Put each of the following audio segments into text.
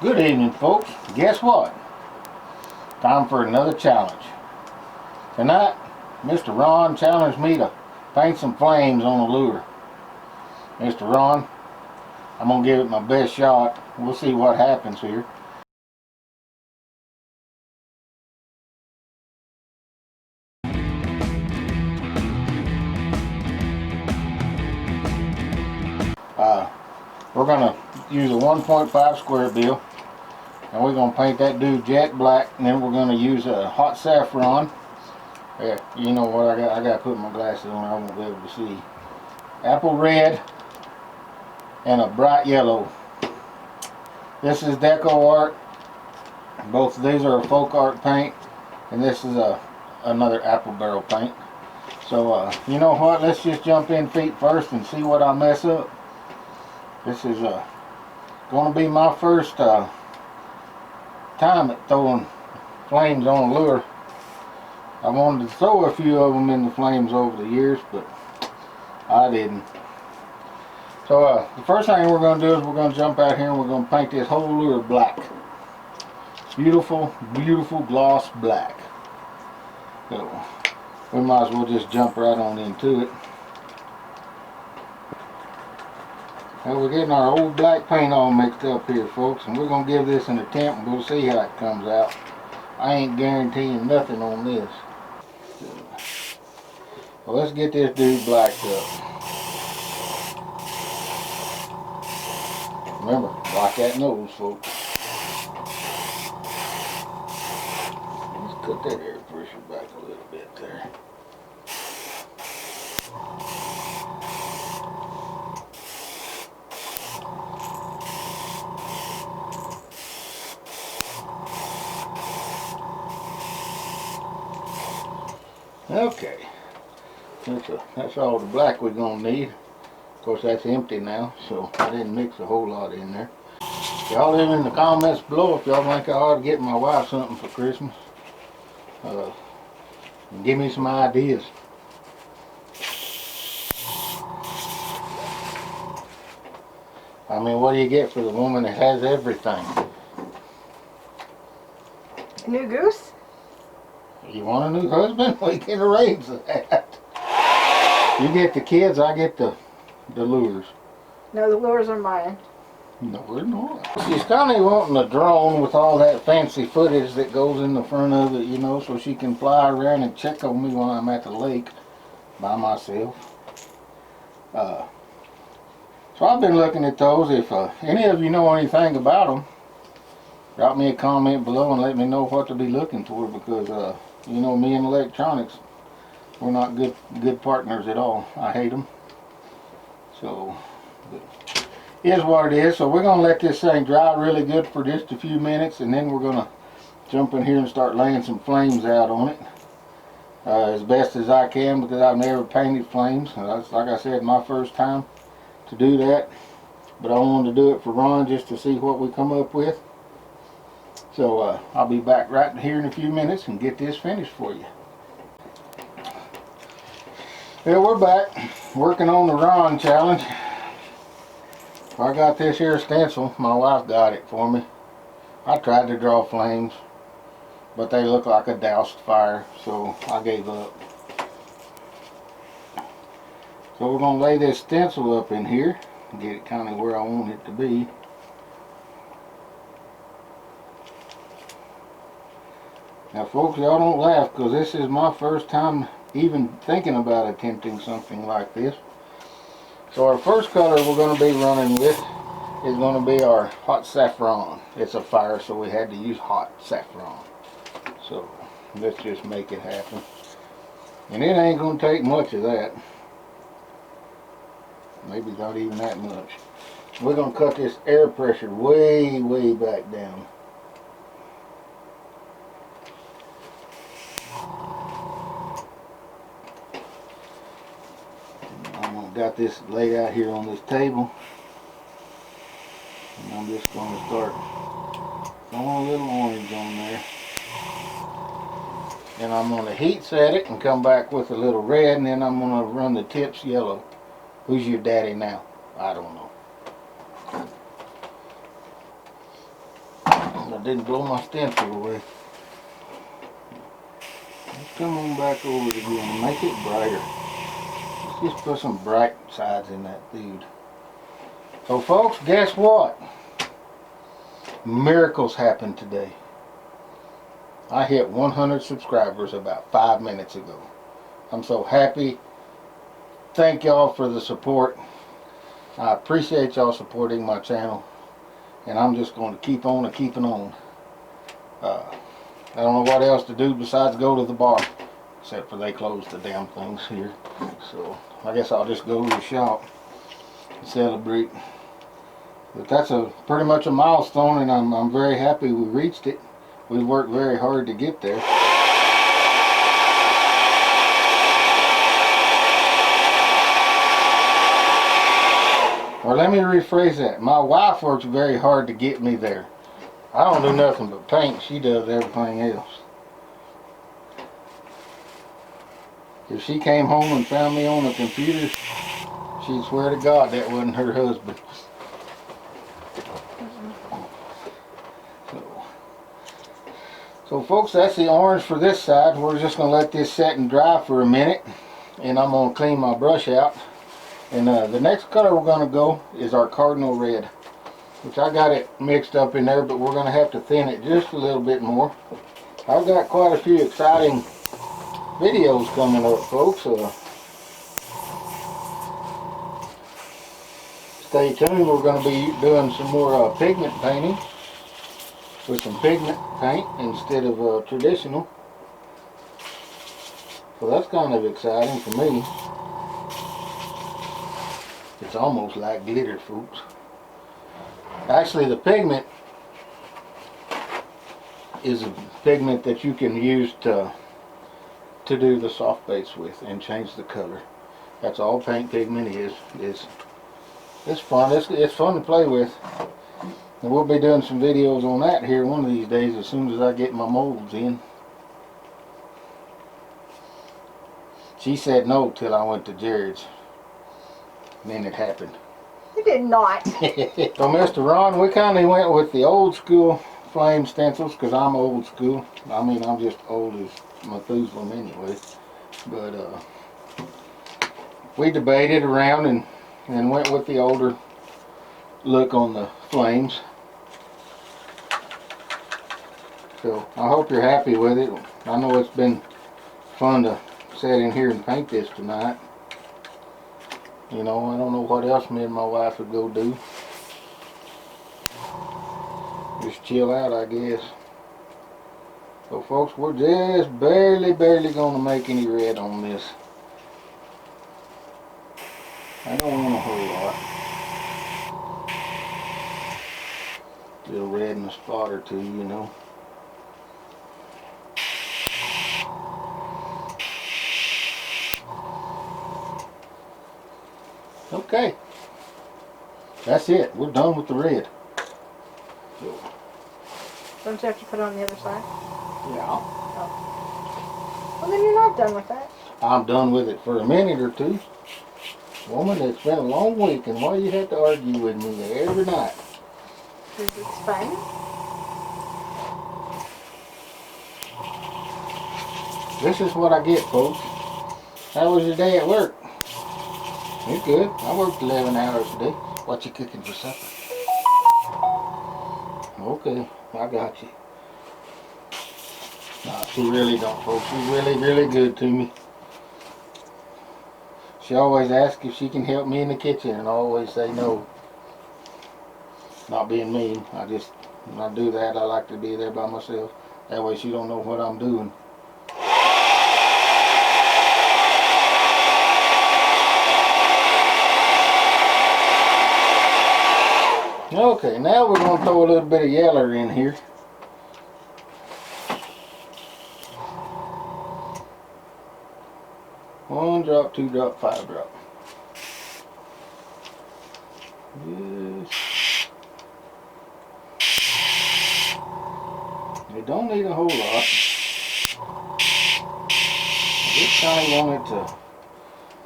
Good evening, folks. Guess what? Time for another challenge. Tonight, Mr. Ron challenged me to paint some flames on a lure. Mr. Ron, I'm going to give it my best shot. We'll see what happens here. We're going to use a 1.5 square bill, and we're going to paint that dude jet black, and then we're going to use a hot saffron. Yeah, you know what, I got to put my glasses on, I won't be able to see. Apple red and a bright yellow. This is Deco Art. Both of these are a folk art paint, and this is another apple barrel paint. So you know what, let's just jump in feet first and see what I mess up. This is going to be my first time at throwing flames on a lure. I wanted to throw a few of them in the flames over the years, but I didn't. So the first thing we're going to do is we're going to jump out here and we're going to paint this whole lure black. Beautiful, beautiful gloss black. So we might as well just jump right on into it. Well, we're getting our old black paint all mixed up here, folks, and we're going to give this an attempt and we'll see how it comes out. I ain't guaranteeing nothing on this. Well, let's get this dude blacked up. Remember, block that nose, folks. Let's cut that air pressure back a little bit there. Okay, that's all the black we're going to need. Of course, that's empty now, so I didn't mix a whole lot in there. Y'all leave in the comments below if y'all think I ought to get my wife something for Christmas. And give me some ideas. I mean, what do you get for the woman that has everything? A new goose? You want a new husband? We can arrange that. You get the kids, I get the lures. No, the lures are mine. No, we're not. She's kind of wanting a drone with all that fancy footage that goes in the front of it, you know, so she can fly around and check on me when I'm at the lake by myself. So I've been looking at those. If any of you know anything about them, drop me a comment below and let me know what to be looking for, because you know, me and electronics, we're not good partners at all. I hate them. So it is what it is. So we're going to let this thing dry really good for just a few minutes, and then we're going to jump in here and start laying some flames out on it as best as I can, because I've never painted flames. That's, like I said, my first time to do that, but I wanted to do it for Ron just to see what we come up with. So I'll be back right here in a few minutes and get this finished for you. Well, we're back working on the Ron challenge. I got this here stencil. My wife got it for me. I tried to draw flames, but they look like a doused fire, so I gave up. So we're going to lay this stencil up in here and get it kind of where I want it to be. Now folks, y'all don't laugh, because this is my first time even thinking about attempting something like this. So our first color we're going to be running with is going to be our hot saffron. It's a fire, so we had to use hot saffron. So let's just make it happen. And it ain't going to take much of that. Maybe not even that much. We're going to cut this air pressure way, way back down. Got this laid out here on this table, and I'm just going to start throwing a little orange on there, and I'm going to heat set it and come back with a little red, and then I'm going to run the tips yellow. Who's your daddy now? I don't know. I didn't blow my stencil away. Let's come on back over it again and make it brighter. Let's just put some bright sides in that dude. So folks, guess what? Miracles happened today. I hit 100 subscribers about 5 minutes ago. I'm so happy. Thank y'all for the support. I appreciate y'all supporting my channel. And I'm just going to keep on and keeping on. I don't know what else to do besides go to the bar. Except for they closed the damn things here. So I guess I'll just go to the shop and celebrate. But that's pretty much a milestone, and I'm very happy we reached it. We worked very hard to get there. Or let me rephrase that. My wife works very hard to get me there. I don't do nothing but paint. She does everything else. If she came home and found me on the computer, she'd swear to God that wasn't her husband. So folks, that's the orange for this side. We're just going to let this set and dry for a minute. And I'm going to clean my brush out. And the next color we're going to go is our cardinal red. Which I got it mixed up in there, but we're going to have to thin it just a little bit more. I've got quite a few exciting videos coming up, folks. Stay tuned. We're going to be doing some more pigment painting with some pigment paint instead of traditional. So that's kind of exciting for me. It's almost like glitter, folks. Actually, the pigment is a pigment that you can use to do the soft base with and change the color. That's all paint pigment is. It's fun. It's fun to play with. And we'll be doing some videos on that here one of these days as soon as I get my molds in. She said no till I went to Jared's. And then it happened. You did not. So Mr. Ron, we kind of went with the old school flame stencils because I'm old school. I mean, I'm just old as Methuselah anyway. But we debated around and went with the older look on the flames. So I hope you're happy with it. I know it's been fun to sit in here and paint this tonight. You know, I don't know what else me and my wife would go do. Just chill out, I guess. So folks, we're just barely going to make any red on this. I don't want a whole lot. A little red in a spot or two, you know. Okay, that's it. We're done with the red. So, Don't you have to put it on the other side? yeah. Oh. Well, then you're not done with that. I'm done with it for a minute or two. Woman, it's been a long week, and why you have to argue with me every night? Because it's fun. This is what I get, folks. How was your day at work? It's good. I worked 11 hours a day. What you cooking for supper? Okay, I got you. Nah, she really don't, folks. She's really good to me. She always asks if she can help me in the kitchen, and I always say no. Not being mean. When I do that, I like to be there by myself. That way she don't know what I'm doing. Okay, now we're going to throw a little bit of yeller in here. One drop, 2 drop, 5 drop. Yes. You don't need a whole lot. I just kind of wanted to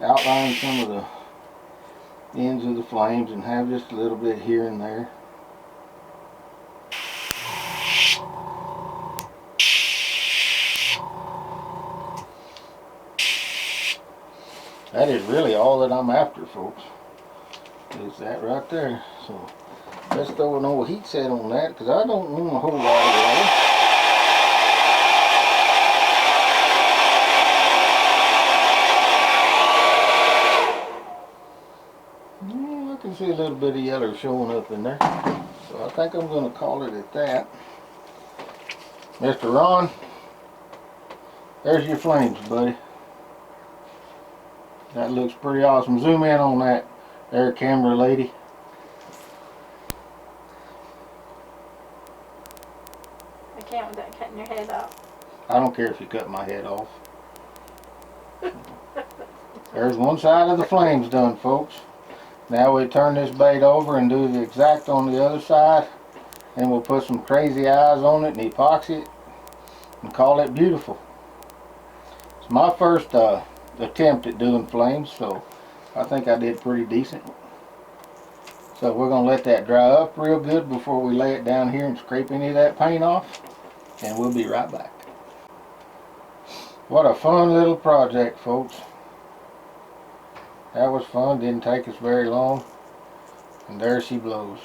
outline some of the ends of the flames and have just a little bit here and there. That is really all that I'm after, folks. Is that right there. So let's throw an old heat set on that, because I don't want a whole lot of water. I can see a little bit of yellow showing up in there. So I think I'm going to call it at that. Mr. Ron, there's your flames, buddy. That looks pretty awesome. Zoom in on that there, camera lady. I can't without cutting your head off. I don't care if you cut my head off. There's one side of the flames done, folks. Now we turn this bait over and do the exact on the other side. And we'll put some crazy eyes on it and epoxy it and call it beautiful. It's my first attempt at doing flames, so I think I did pretty decent. So we're going to let that dry up real good before we lay it down here and scrape any of that paint off, and we'll be right back. What a fun little project, folks. That was fun, didn't take us very long, and there she blows.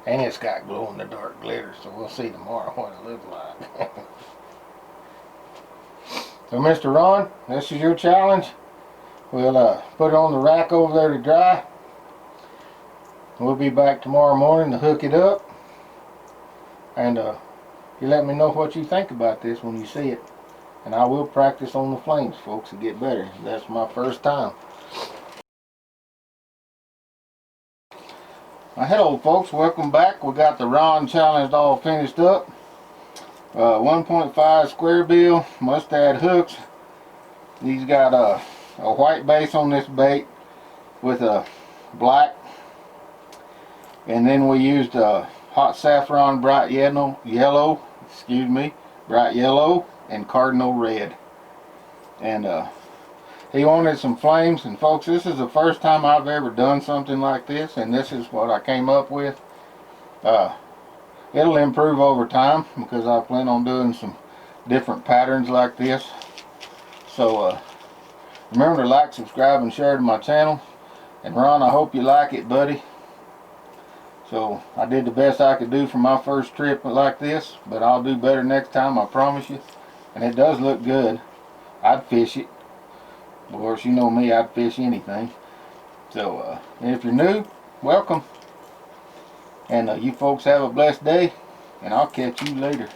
And it's got glow in the dark glitter, so we'll see tomorrow what it looks like. So Mr. Ron, this is your challenge. We'll put it on the rack over there to dry. We'll be back tomorrow morning to hook it up. And you let me know what you think about this when you see it. And I will practice on the flames, folks, to get better. That's my first time. Hello folks, welcome back. We got the Ron challenge all finished up. 1.5 square bill, mustad hooks. These got a white base on this bait with a black, and then we used hot saffron bright yellow, bright yellow and cardinal red. And he wanted some flames, and folks, this is the first time I've ever done something like this, and this is what I came up with. It'll improve over time because I plan on doing some different patterns like this. So remember to like, subscribe, and share to my channel. And Ron, I hope you like it, buddy. So I did the best I could do for my first trip like this, but I'll do better next time, I promise you. And it does look good. I'd fish it. Of course, you know me, I'd fish anything. So if you're new, welcome. And you folks have a blessed day, and I'll catch you later.